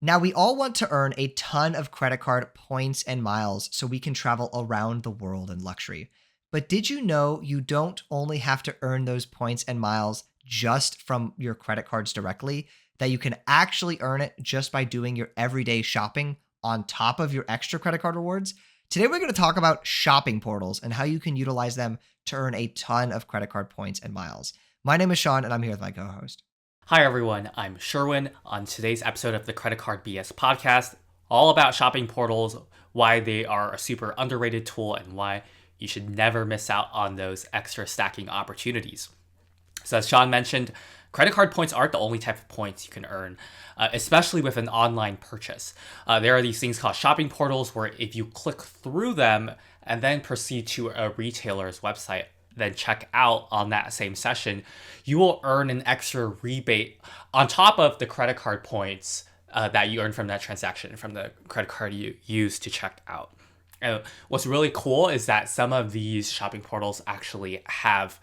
Now, we all want to earn a ton of credit card points and miles so we can travel around the world in luxury. But did you know you don't only have to earn those points and miles just from your credit cards directly, that you can actually earn it just by doing your everyday shopping on top of your extra credit card rewards? Today, we're going to talk about shopping portals and how you can utilize them to earn a ton of credit card points and miles. My name is Sean, and I'm here with my co-host. Hi everyone, I'm Sherwin. On today's episode of the Credit Card BS podcast, all about shopping portals, why they are a super underrated tool, and why you should never miss out on those extra stacking opportunities. So as Sean mentioned, credit card points aren't the only type of points you can earn, especially with an online purchase. There are these things called shopping portals where if you click through them and then proceed to a retailer's website, then check out on that same session, you will earn an extra rebate on top of the credit card points that you earn from that transaction, from the credit card you use to check out. And what's really cool is that some of these shopping portals actually have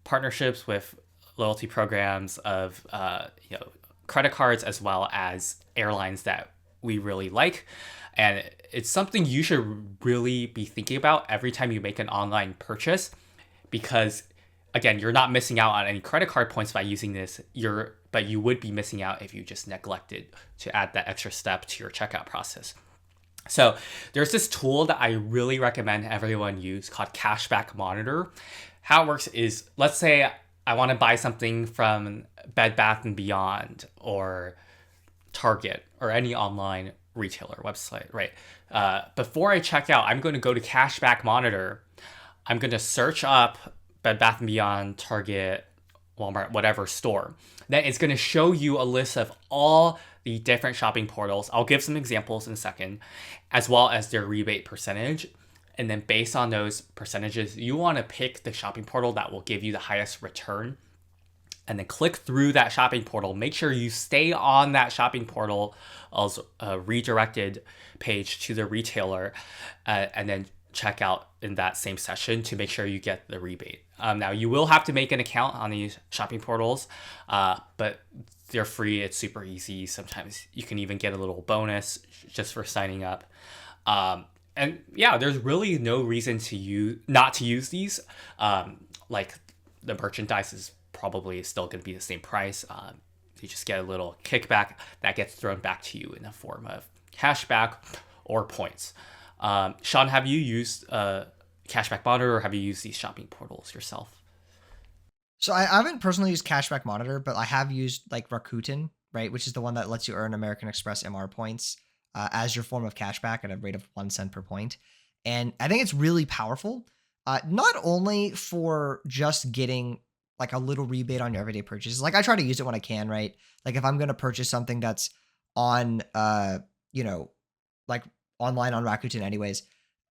partnerships with loyalty programs of credit cards as well as airlines that we really like. And it's something you should really be thinking about every time you make an online purchase, because again, you're not missing out on any credit card points by using this, but you would be missing out if you just neglected to add that extra step to your checkout process. So there's this tool that I really recommend everyone use called Cashback Monitor. How it works is, let's say I want to buy something from Bed Bath & Beyond or Target or any online retailer website, right? Before I check out, I'm going to go to Cashback Monitor. I'm going to search up Bed Bath & Beyond, Target, Walmart, whatever store. Then it's going to show you a list of all the different shopping portals. I'll give some examples in a second, as well as their rebate percentage. And then based on those percentages, you want to pick the shopping portal that will give you the highest return. And then click through that shopping portal. Make sure you stay on that shopping portal as a redirected page to the retailer, and then check out in that same session to make sure you get the rebate. Now, you will have to make an account on these shopping portals, but they're free. It's super easy. Sometimes you can even get a little bonus just for signing up. And yeah, there's really no reason not to use these. Like, the merchandise is probably still going to be the same price. You just get a little kickback that gets thrown back to you in the form of cashback or points. Sean, have you used Cashback Monitor, or have you used these shopping portals yourself? So I haven't personally used Cashback Monitor, but I have used like Rakuten, right, which is the one that lets you earn American Express MR points as your form of cashback at a rate of 1 cent per point. And I think it's really powerful, not only for just getting like a little rebate on your everyday purchases. Like, I try to use it when I can, right? Like, if I'm going to purchase something that's on, like online on Rakuten anyways,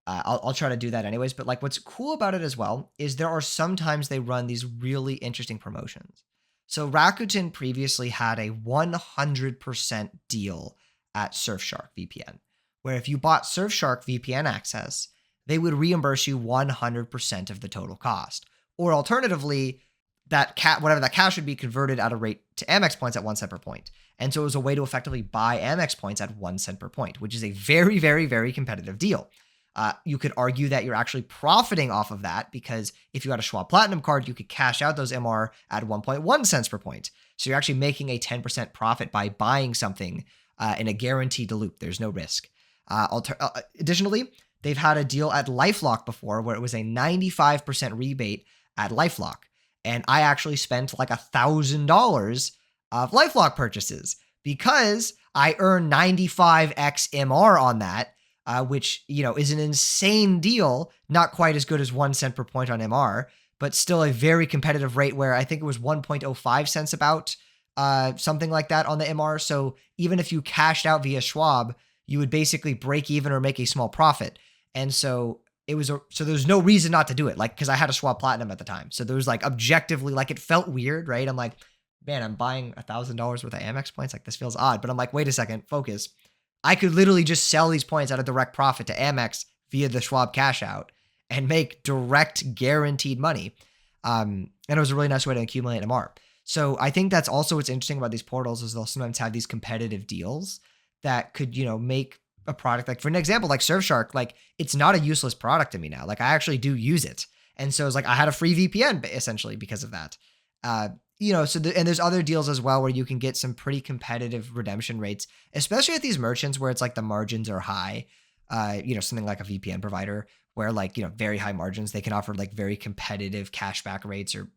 I'll try to do that anyways. But like, what's cool about it as well is there are sometimes they run these really interesting promotions. So Rakuten previously had a 100% deal at Surfshark VPN, where if you bought Surfshark VPN access, they would reimburse you 100% of the total cost. Or alternatively, whatever that cash would be converted at a rate to Amex points at 1 cent per point. And so it was a way to effectively buy Amex points at 1 cent per point, which is a very, very, very competitive deal. You could argue that you're actually profiting off of that, because if you had a Schwab Platinum card, you could cash out those MR at 1.1 cents per point. So you're actually making a 10% profit by buying something in a guaranteed loop. There's no risk. Additionally, they've had a deal at LifeLock before where it was a 95% rebate at LifeLock. And I actually spent like $1,000 of LifeLock purchases because I earned 95x MR on that, which, is an insane deal. Not quite as good as 1 cent per point on MR, but still a very competitive rate where I think it was 1.05 cents about, something like that on the MR. So even if you cashed out via Schwab, you would basically break even or make a small profit. And so there's no reason not to do it. Like, cause I had a Schwab Platinum at the time. So there was like objectively, like, it felt weird, right? I'm like, man, I'm buying $1,000 worth of Amex points. Like, this feels odd, but I'm like, wait a second, focus. I could literally just sell these points at a direct profit to Amex via the Schwab cash out and make direct guaranteed money. And it was a really nice way to accumulate MR. So I think that's also what's interesting about these portals is they'll sometimes have these competitive deals that could, make a product, like for an example, like Surfshark, like it's not a useless product to me now. Like I actually do use it. And so it's like I had a free VPN essentially because of that. Uh, and there's other deals as well where you can get some pretty competitive redemption rates, especially at these merchants where it's like the margins are high. Something like a VPN provider where like, very high margins, they can offer like very competitive cashback rates or,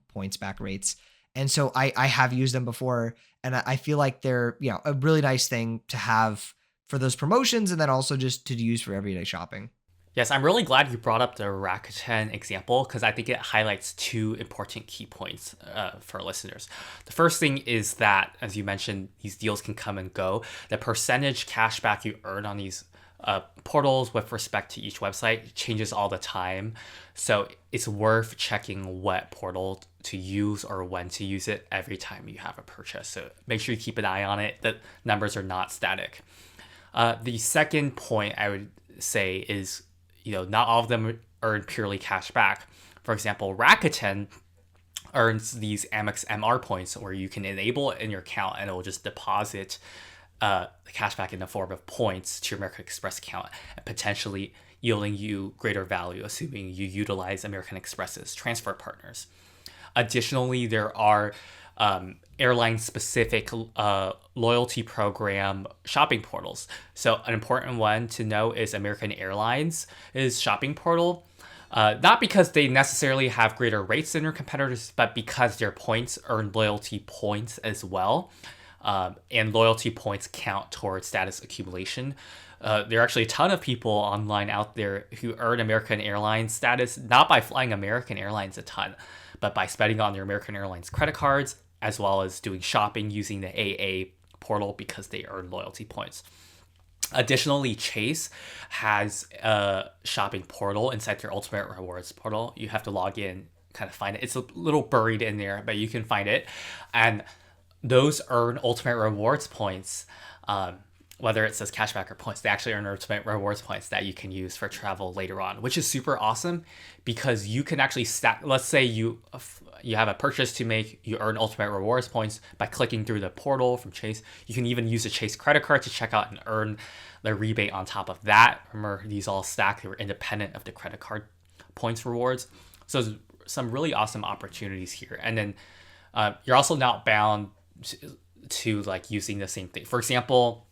points back rates. And so I have used them before, and I feel like they're, a really nice thing to have for those promotions and then also just to use for everyday shopping. Yes, I'm really glad you brought up the Rakuten example because I think it highlights two important key points for listeners. The first thing is that, as you mentioned, these deals can come and go. The percentage cashback you earn on these portals with respect to each website changes all the time. So it's worth checking what portal to use or when to use it every time you have a purchase. So make sure you keep an eye on it. The numbers are not static. The second point I would say is, not all of them earn purely cash back. For example, Rakuten earns these Amex MR points where you can enable it in your account and it will just deposit the cash back in the form of points to your American Express account, and potentially yielding you greater value, assuming you utilize American Express's transfer partners. Additionally, there are airline-specific loyalty program shopping portals. So an important one to know is American Airlines' shopping portal. Not because they necessarily have greater rates than their competitors, but because their points earn loyalty points as well. And loyalty points count towards status accumulation. There are actually a ton of people online out there who earn American Airlines status, not by flying American Airlines a ton, but by spending on their American Airlines credit cards, as well as doing shopping using the AA portal because they earn loyalty points. Additionally, Chase has a shopping portal inside their Ultimate Rewards portal. You have to log in, kind of find it. It's a little buried in there, but you can find it. And those earn Ultimate Rewards points. Whether it says cashback or points, they actually earn Ultimate Rewards points that you can use for travel later on, which is super awesome because you can actually stack. Let's say you have a purchase to make, you earn Ultimate Rewards points by clicking through the portal from Chase. You can even use a Chase credit card to check out and earn the rebate on top of that. Remember, these all stack. They were independent of the credit card points rewards. So there's some really awesome opportunities here. And then you're also not bound to like using the same thing. For example,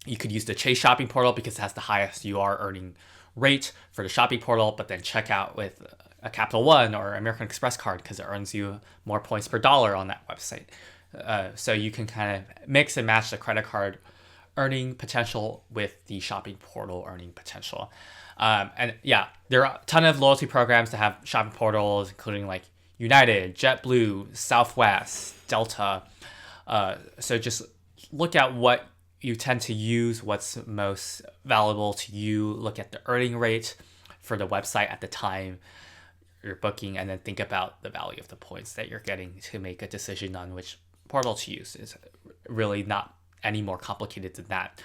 you could use the Chase shopping portal because it has the highest you are earning rate for the shopping portal, but then check out with a Capital One or American Express card because it earns you more points per dollar on that website. So you can kind of mix and match the credit card earning potential with the shopping portal earning potential. And yeah, there are a ton of loyalty programs that have shopping portals, including like United, JetBlue, Southwest, Delta. So just look at what you tend to use, what's most valuable to you, look at the earning rate for the website at the time you're booking, and then think about the value of the points that you're getting to make a decision on which portal to use. Is really not any more complicated than that.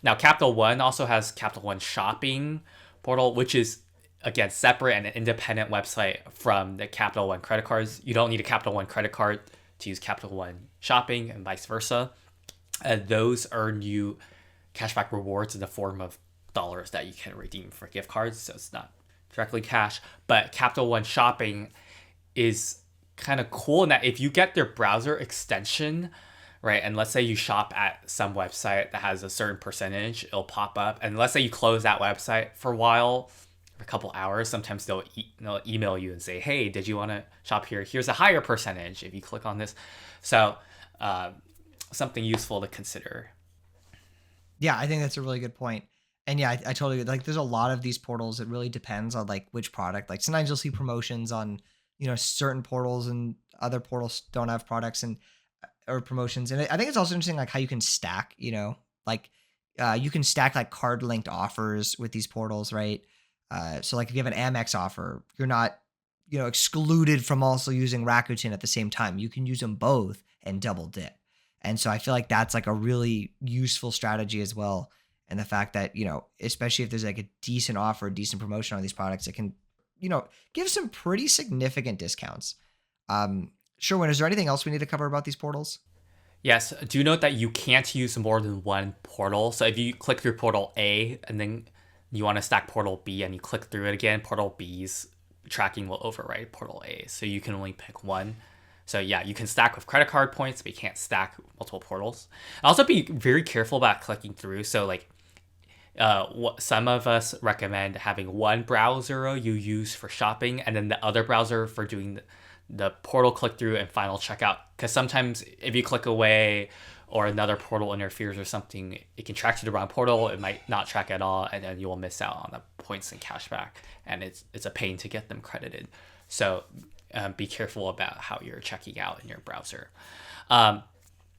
Now, Capital One also has Capital One Shopping portal, which is, again, separate and an independent website from the Capital One credit cards. You don't need a Capital One credit card to use Capital One Shopping and vice versa. And those earn you cashback rewards in the form of dollars that you can redeem for gift cards. So it's not directly cash, but Capital One Shopping is kind of cool in that if you get their browser extension, right, and let's say you shop at some website that has a certain percentage, it'll pop up. And let's say you close that website for a while, for a couple hours, sometimes they'll email you and say, hey, did you want to shop here? Here's a higher percentage if you click on this. So something useful to consider. Yeah, I think that's a really good point. And yeah, I totally like. There's a lot of these portals. It really depends on like which product. Like sometimes you'll see promotions on certain portals, and other portals don't have products and or promotions. And I think it's also interesting like how you can stack. Like you can stack like card linked offers with these portals, right? So like if you have an Amex offer, you're not excluded from also using Rakuten at the same time. You can use them both and double dip. And so I feel like that's like a really useful strategy as well. And the fact that, especially if there's like a decent offer, decent promotion on these products, it can, give some pretty significant discounts. Sherwin, is there anything else we need to cover about these portals? Yes, do note that you can't use more than one portal. So if you click through portal A and then you want to stack portal B and you click through it again, portal B's tracking will overwrite portal A. So you can only pick one. So yeah, you can stack with credit card points, but you can't stack multiple portals. Also be very careful about clicking through. So like what some of us recommend having one browser you use for shopping and then the other browser for doing the portal click through and final checkout, because sometimes if you click away or another portal interferes or something, it can track to the wrong portal, it might not track at all, and then you will miss out on the points and cashback, and it's a pain to get them credited. So be careful about how you're checking out in your browser.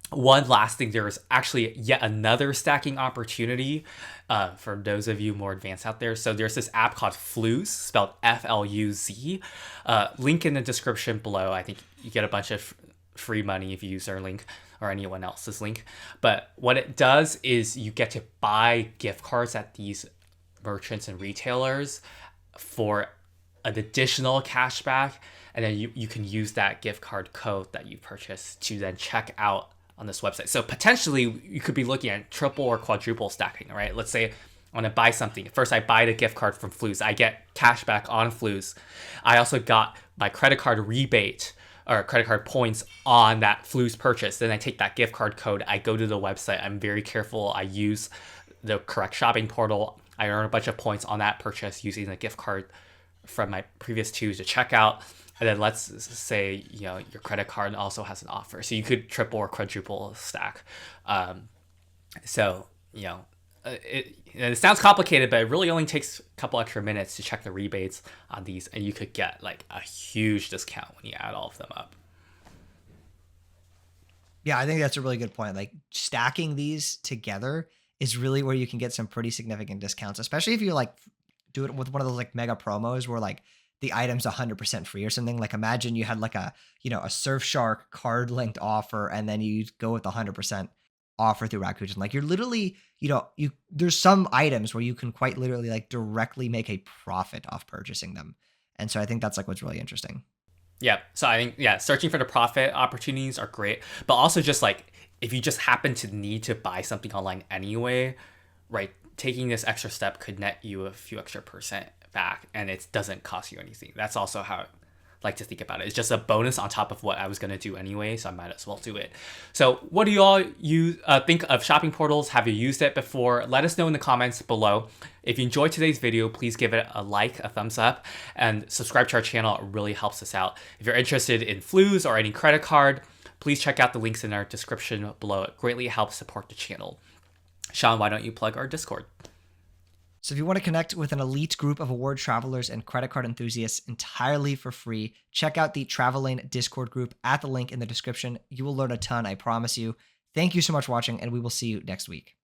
One last thing, there is actually yet another stacking opportunity for those of you more advanced out there. So there's this app called Fluz, spelled Fluz. Link in the description below. I think you get a bunch of free money if you use our link or anyone else's link. But what it does is you get to buy gift cards at these merchants and retailers for an additional cashback. And then you can use that gift card code that you purchased to then check out on this website. So potentially you could be looking at triple or quadruple stacking, right? Let's say I want to buy something. First, I buy the gift card from Fluz. I get cash back on Fluz. I also got my credit card rebate or credit card points on that Fluz purchase. Then I take that gift card code. I go to the website. I'm very careful. I use the correct shopping portal. I earn a bunch of points on that purchase using the gift card from my previous two to check out. And then let's say, your credit card also has an offer. So you could triple or quadruple stack. It sounds complicated, but it really only takes a couple extra minutes to check the rebates on these. And you could get like a huge discount when you add all of them up. Yeah, I think that's a really good point. Like stacking these together is really where you can get some pretty significant discounts, especially if you like do it with one of those like mega promos where like the item's 100% free or something. Like imagine you had like a Surfshark card linked offer and then you go with 100% offer through Rakuten. Like you're literally, there's some items where you can quite literally like directly make a profit off purchasing them. And so I think that's like what's really interesting. Yeah. So I think, searching for the profit opportunities are great, but also just like if you just happen to need to buy something online anyway, right? Taking this extra step could net you a few extra percent back and it doesn't cost you anything. That's also how I like to think about it. It's just a bonus on top of what I was going to do anyway, so I might as well do it. So what do you all think of shopping portals? Have you used it before? Let us know in the comments below. If you enjoyed today's video, please give it a like, a thumbs up, and subscribe to our channel. It really helps us out. If you're interested in Fluz or any credit card, please check out the links in our description below. It greatly helps support the channel. Sean, why don't you plug our Discord? So if you want to connect with an elite group of award travelers and credit card enthusiasts entirely for free, check out the Traveling Discord group at the link in the description. You will learn a ton, I promise you. Thank you so much for watching, and we will see you next week.